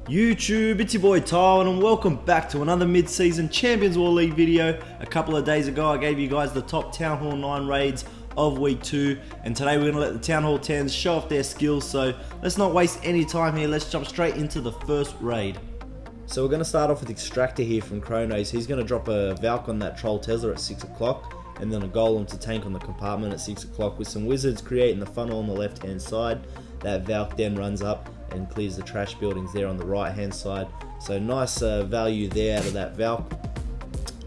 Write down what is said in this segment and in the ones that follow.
YouTube, it's your boy Tywin and welcome back to another mid-season Champions War League video. A couple of days ago I gave you guys the top Town Hall 9 raids of week 2, and today we're going to let the Town Hall 10s show off their skills, so let's not waste any time here, let's jump straight into the first raid. So we're going to start off with Extractor here from Kronos. He's going to drop a Valk on that Troll Tesla at 6 o'clock, and then a Golem to tank on the compartment at 6 o'clock with some wizards creating the funnel on the left hand side. That Valk then runs up and clears the trash buildings there on the right hand side. So nice value there out of that Valk.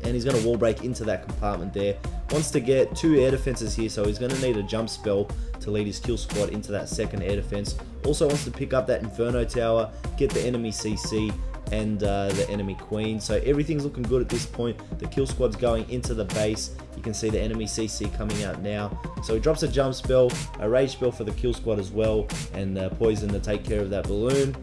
And he's going to wall break into that compartment there. Wants to get 2 air defenses here, so he's going to need a jump spell to lead his kill squad into that second air defense. Also wants to pick up that Inferno Tower, get the enemy CC and the enemy Queen. So everything's looking good at this point. The kill squad's going into the base. You can see the enemy CC coming out now. So he drops a jump spell, a rage spell for the kill squad as well, and poison to take care of that balloon.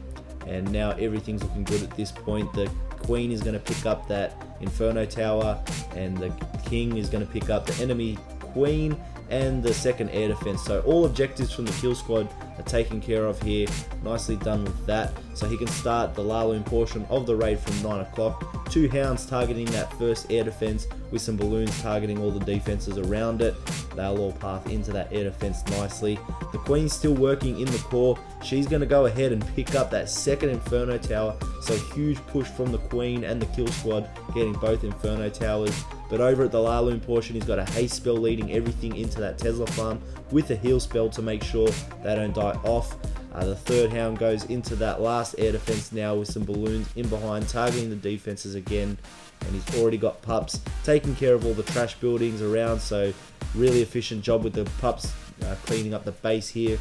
And now everything's looking good at this point. The Queen is going to pick up that Inferno Tower, and the King is going to pick up the enemy Queen and the second air defense. So all objectives from the kill squad are taken care of here. Nicely done with that. So he can start the Laloon portion of the raid from 9 o'clock. 2 hounds targeting that first air defense with some balloons targeting all the defenses around it. They'll all path into that air defense nicely. The Queen's still working in the core. She's going to go ahead and pick up that second Inferno Tower. So huge push from the Queen and the kill squad getting both Inferno Towers. But over at the Laloon portion, he's got a haste spell leading everything into that Tesla farm with a heal spell to make sure they don't die off. The third hound goes into that last air defense now with some balloons in behind, targeting the defenses again. And he's already got pups taking care of all the trash buildings around. So really efficient job with the pups cleaning up the base here.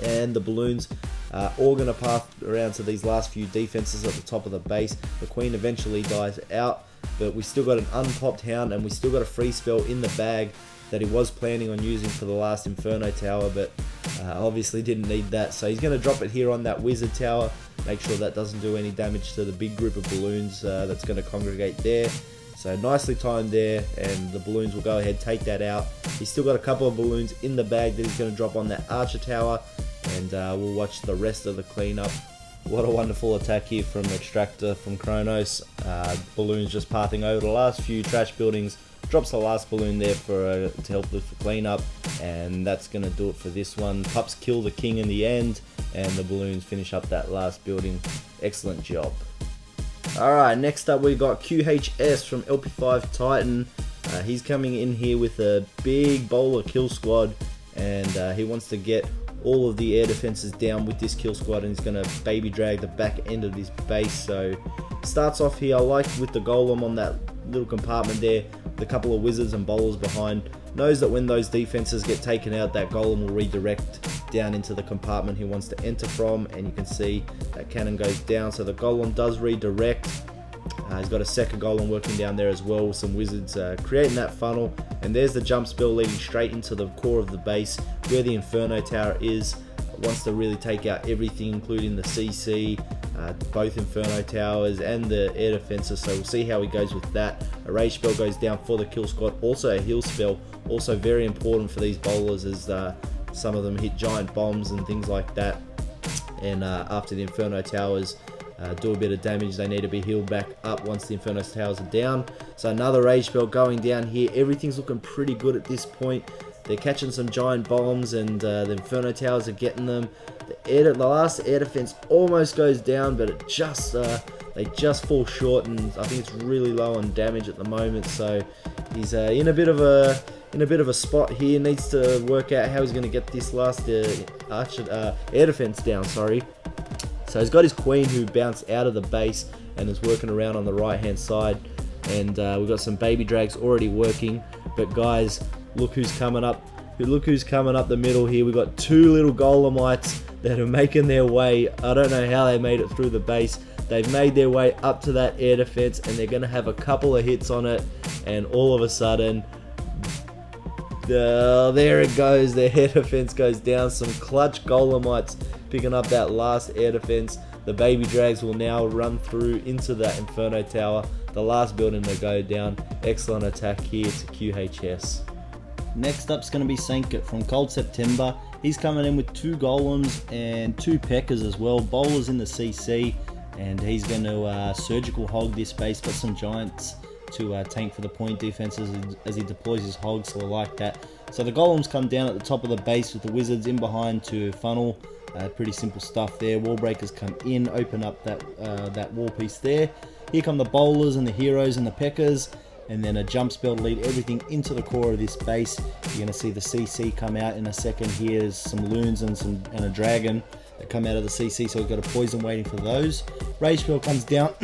And the balloons all going to path around to these last few defenses at the top of the base. The Queen eventually dies out, but we still got an unpopped hound and we still got a free spell in the bag that he was planning on using for the last Inferno Tower, but obviously didn't need that. So he's going to drop it here on that Wizard Tower, make sure that doesn't do any damage to the big group of balloons that's going to congregate there. So nicely timed there, and the balloons will go ahead, take that out. He's still got a couple of balloons in the bag that he's going to drop on that Archer Tower, and we'll watch the rest of the cleanup. What a wonderful attack here from Extractor from Kronos. Balloons just pathing over the last few trash buildings. Drops the last balloon there for to help with the cleanup, and that's going to do it for this one. Pups kill the King in the end, and the balloons finish up that last building. Excellent job. Alright, next up we got QHS from LP5 Titan. He's coming in here with a big bowler kill squad, and he wants to get all of the air defenses down with this kill squad, and he's going to baby drag the back end of his base. So starts off here, I like with the Golem on that little compartment there, with a couple of wizards and bowlers behind. Knows that when those defenses get taken out, that Golem will redirect down into the compartment he wants to enter from, and you can see that cannon goes down, so the Golem does redirect. He's got a second Golem working down there as well with some wizards creating that funnel, and there's the jump spell leading straight into the core of the base where the Inferno Tower is. Wants to really take out everything, including the CC, both Inferno Towers and the air defenses, so we'll see how he goes with that. A rage spell goes down for the kill squad, also a heal spell, also very important for these bowlers as some of them hit giant bombs and things like that, and after the Inferno Towers do a bit of damage, they need to be healed back up once the Inferno Towers are down. So another rage spell going down here. Everything's looking pretty good at this point. They're catching some giant bombs, and the Inferno Towers are getting them. The last air defense almost goes down, but it just they just fall short, and I think it's really low on damage at the moment. So he's in a bit of a spot here. Needs to work out how he's going to get this last air defense down. Sorry. So he's got his Queen who bounced out of the base and is working around on the right hand side, and we've got some baby drags already working. But guys, look who's coming up. Look who's coming up the middle here. We've got 2 little Golemites that are making their way. I don't know how they made it through the base. They've made their way up to that air defense, and they're going to have a couple of hits on it, and all of a sudden, there it goes. Their air defense goes down. Some clutch Golemites picking up that last air defense. The baby drags will now run through into that Inferno Tower, the last building to go down. Excellent attack here to QHS. Next up's going to be Sankit from Cold September. He's coming in with 2 golems and 2 peckers as well. Bowlers in the CC. and he's going to surgical hog this base. Got some giants to tank for the point defenses as he deploys his hogs, so I like that. So the golems come down at the top of the base with the wizards in behind to funnel. Pretty simple stuff there. Wall breakers come in, open up that wall piece there. Here come the bowlers and the heroes and the peckers, and then a jump spell to lead everything into the core of this base. You're going to see the CC come out in a second. Here's some loons and a dragon that come out of the CC, so we've got a poison waiting for those. Rage spell comes down.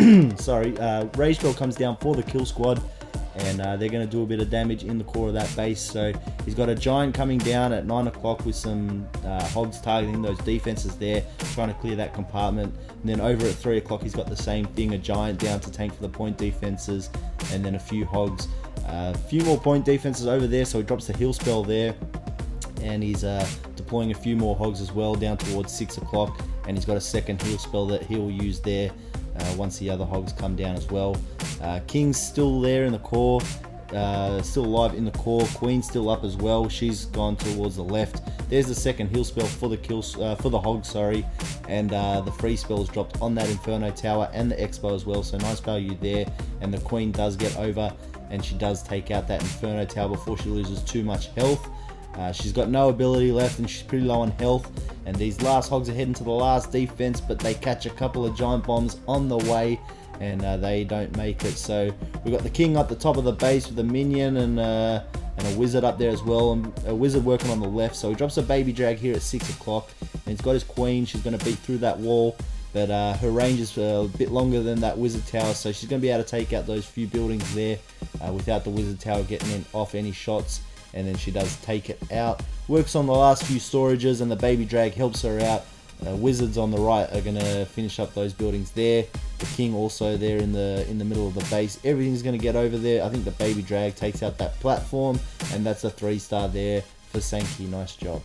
Rage spell comes down for the kill squad, and they're going to do a bit of damage in the core of that base. So he's got a giant coming down at 9 o'clock with some hogs targeting those defenses there, trying to clear that compartment. And then over at 3 o'clock he's got the same thing, a giant down to tank for the point defenses, and then a few hogs. A few more point defenses over there, so he drops the heal spell there, and he's deploying a few more hogs as well down towards 6 o'clock, and he's got a second heal spell that he'll use there once the other hogs come down as well. King's still there in the core, still alive in the core. Queen's still up as well. She's gone towards the left. There's the second heal spell for the hog, sorry, and the free spell is dropped on that Inferno Tower and the Expo as well. So nice value there, and the Queen does get over, and she does take out that Inferno Tower before she loses too much health. She's got no ability left, and she's pretty low on health. And these last hogs are heading to the last defense, but they catch a couple of giant bombs on the way, and they don't make it. So we've got the king up the top of the base with a minion and a wizard up there as well, and a wizard working on the left. So he drops a baby drag here at 6 o'clock, and he's got his queen. She's going to beat through that wall, but her range is a bit longer than that wizard tower, so she's going to be able to take out those few buildings there without the wizard tower getting off any shots. And then she does take it out, works on the last few storages, and the baby drag helps her out. Wizards on the right are going to finish up those buildings there. The king also there in the middle of the base. Everything's going to get over there. I think the baby drag takes out that platform, and that's a 3-star there for Sankey. Nice job.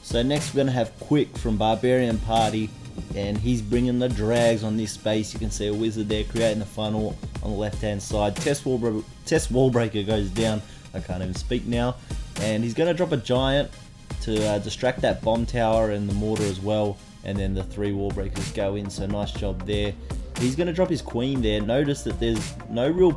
So next we're going to have Quick from Barbarian Party, and he's bringing the drags on this space. You can see a wizard there creating the funnel on the left hand side. Test wall breaker goes down. I can't even speak now, and he's going to drop a giant to distract that bomb tower and the mortar as well, and then the 3 wall breakers go in. So nice job there. He's going to drop his queen there. Notice that there's no real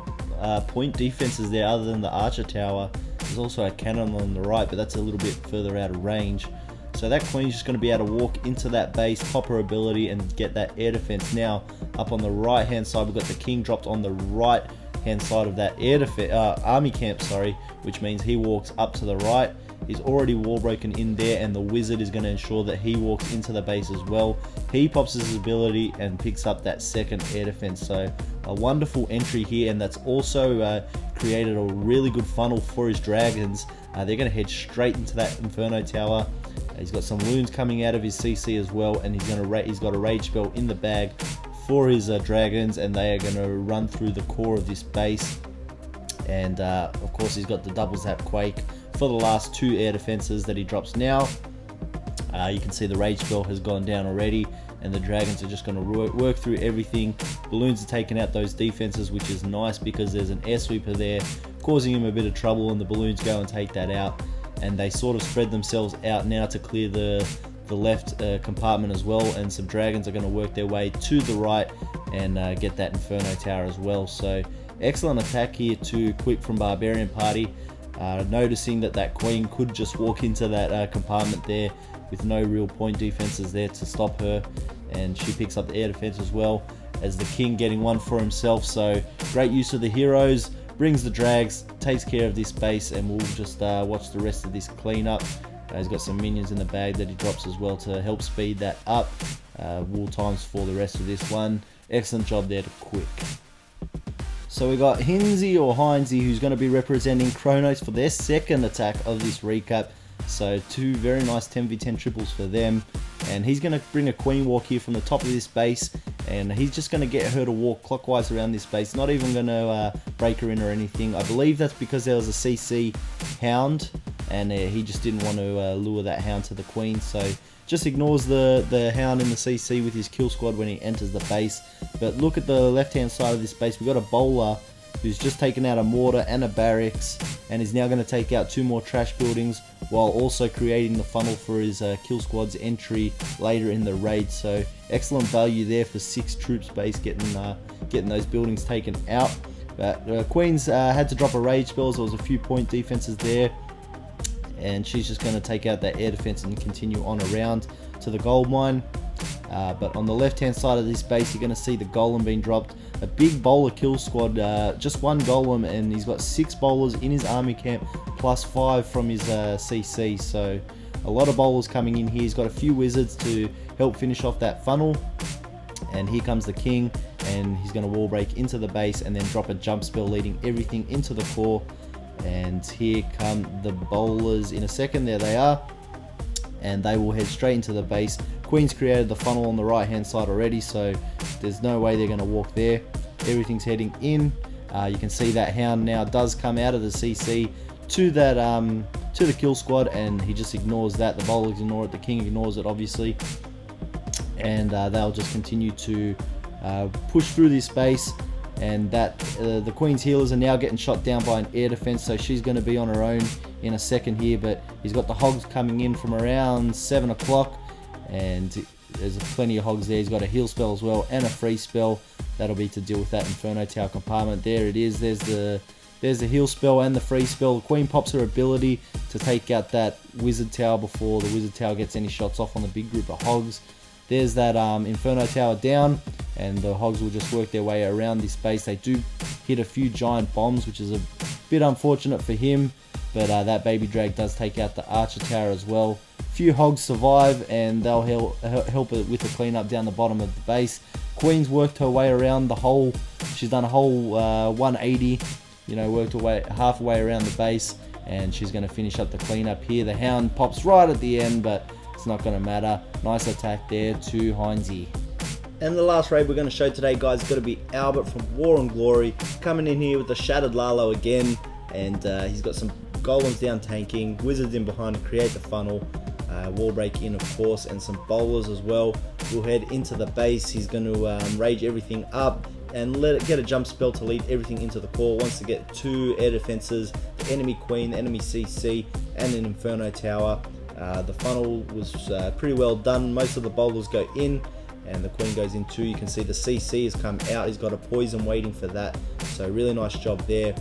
point defenses there other than the archer tower. There's also a cannon on the right, but that's a little bit further out of range. So that queen's just going to be able to walk into that base, pop her ability, and get that air defense. Now up on the right hand side, we've got the king dropped on the right hand side of that army camp, which means he walks up to the right. He's already wall broken in there, and the wizard is going to ensure that he walks into the base as well. He pops his ability and picks up that second air defense. So a wonderful entry here, and that's also created a really good funnel for his dragons. They're going to head straight into that Inferno Tower. He's got some loons coming out of his CC as well, and he's got a rage spell in the bag for his dragons, and they are going to run through the core of this base. And of course he's got the double zap quake for the last 2 air defenses that he drops now. You can see the rage spell has gone down already, and the dragons are just going to work through everything. Balloons are taking out those defenses, which is nice because there's an air sweeper there causing him a bit of trouble, and the balloons go and take that out, and they sort of spread themselves out now to clear the left compartment as well, and some dragons are going to work their way to the right and get that Inferno Tower as well. So excellent attack here to Quick from Barbarian Party, noticing that queen could just walk into that compartment there with no real point defenses there to stop her, and she picks up the air defense as well as the king getting one for himself. So great use of the heroes, brings the drags, takes care of this base, and we'll just watch the rest of this cleanup. He's got some minions in the bag that he drops as well to help speed that up. Wall times for the rest of this one. Excellent job there to Quick. So we got Hinsey or Heinzie, who's going to be representing Kronos for their second attack of this recap. So 2 very nice 10v10 triples for them, and he's going to bring a queen walk here from the top of this base, and he's just going to get her to walk clockwise around this base, not even going to break her in or anything. I believe that's because there was a CC hound, and he just didn't want to lure that hound to the queen, so just ignores the hound in the CC with his kill squad when he enters the base. But look at the left hand side of this base, we've got a bowler who's just taken out a mortar and a barracks, and is now going to take out 2 more trash buildings while also creating the funnel for his kill squad's entry later in the raid. So excellent value there for 6 troops base, getting those buildings taken out. But Queen's had to drop a rage spell, so there was a few point defenses there, and she's just going to take out that air defense and continue on around to the gold mine. But on the left hand side of this base, you're going to see the golem being dropped. A big bowler kill squad, just 1 golem, and he's got 6 bowlers in his army camp plus 5 from his CC. So a lot of bowlers coming in here. He's got a few wizards to help finish off that funnel. And here comes the king, and he's going to wall break into the base and then drop a jump spell leading everything into the core. And here come the bowlers in a second. There they are, and they will head straight into the base. Queen's created the funnel on the right hand side already, so there's no way they're going to walk there. Everything's heading in. You can see that hound now does come out of the CC to that to the kill squad, and he just ignores that. The bowlers ignore it, the king ignores it obviously, and they'll just continue to push through this space. And that the Queen's healers are now getting shot down by an air defense, so she's going to be on her own in a second here. But he's got the hogs coming in from around 7 o'clock, and there's plenty of hogs there. He's got a heal spell as well and a free spell. That'll be to deal with that Inferno Tower compartment. There it is. There's the heal spell and the free spell. The Queen pops her ability to take out that wizard tower before the wizard tower gets any shots off on the big group of hogs. There's that Inferno Tower down, and the hogs will just work their way around this base. They do hit a few giant bombs, which is a bit unfortunate for him, but that baby drag does take out the archer tower as well. A few hogs survive, and they'll help it with the cleanup down the bottom of the base. Queen's worked her way around the whole, she's done a whole 180, worked her way halfway around the base, and she's going to finish up the cleanup here. The hound pops right at the end, but it's not going to matter. Nice attack there to Heinzie. And the last raid we're going to show today, guys, is going to be Albert from War and Glory, coming in here with the Shattered Lalo again, and he's got some golems down tanking, wizards in behind to create the funnel, wall break in of course, and some bowlers as well. We'll head into the base. He's going to rage everything up and let it get a jump spell to lead everything into the core. Wants to get 2 air defenses, the enemy queen, the enemy CC, and an Inferno Tower. The funnel was pretty well done. Most of the bowlers go in, and the queen goes in too. You can see the CC has come out. He's got a poison waiting for that, so really nice job there.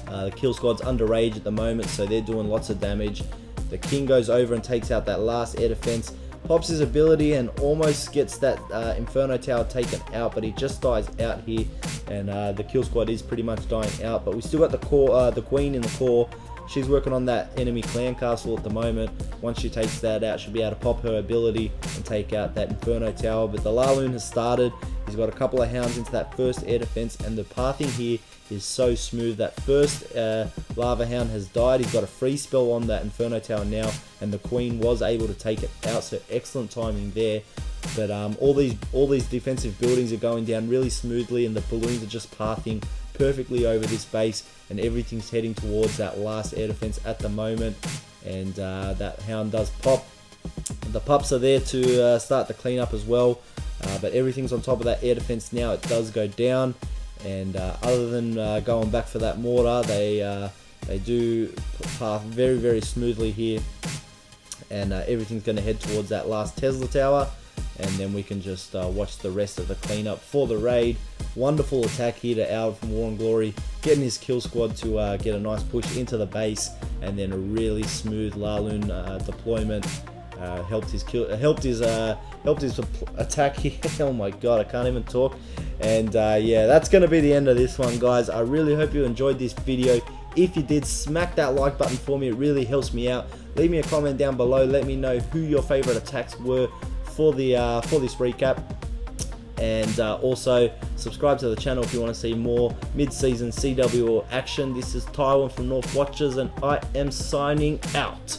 The kill squad's under rage at the moment, so they're doing lots of damage. The king goes over and takes out that last air defense, pops his ability and almost gets that Inferno Tower taken out, but he just dies out here, and the kill squad is pretty much dying out. But we still got the queen in the core. She's working on that enemy clan castle at the moment. Once she takes that out, she'll be able to pop her ability and take out that Inferno Tower. But the Laloon has started. He's got a couple of hounds into that first air defense, and the pathing here is so smooth. That first lava hound has died. He's got a free spell on that Inferno Tower now, and the queen was able to take it out, so excellent timing there. But all these defensive buildings are going down really smoothly, and the balloons are just pathing perfectly over this base, and everything's heading towards that last air defense at the moment. And that hound does pop. The pups are there to start the cleanup as well, but everything's on top of that air defense now. It does go down, and other than going back for that mortar, they do path very, very smoothly here, and everything's going to head towards that last Tesla tower, and then we can just watch the rest of the cleanup for the raid. Wonderful attack here to Albert from War and Glory, getting his kill squad to get a nice push into the base, and then a really smooth Laloon deployment. Helped his attack here. Oh my god, I can't even talk. And yeah, that's going to be the end of this one, guys. I really hope you enjoyed this video. If you did, smack that like button for me. It really helps me out. Leave me a comment down below. Let me know who your favorite attacks were for this recap. And also subscribe to the channel if you want to see more mid-season CWL action. This is Taiwan from North Watchers, and I am signing out.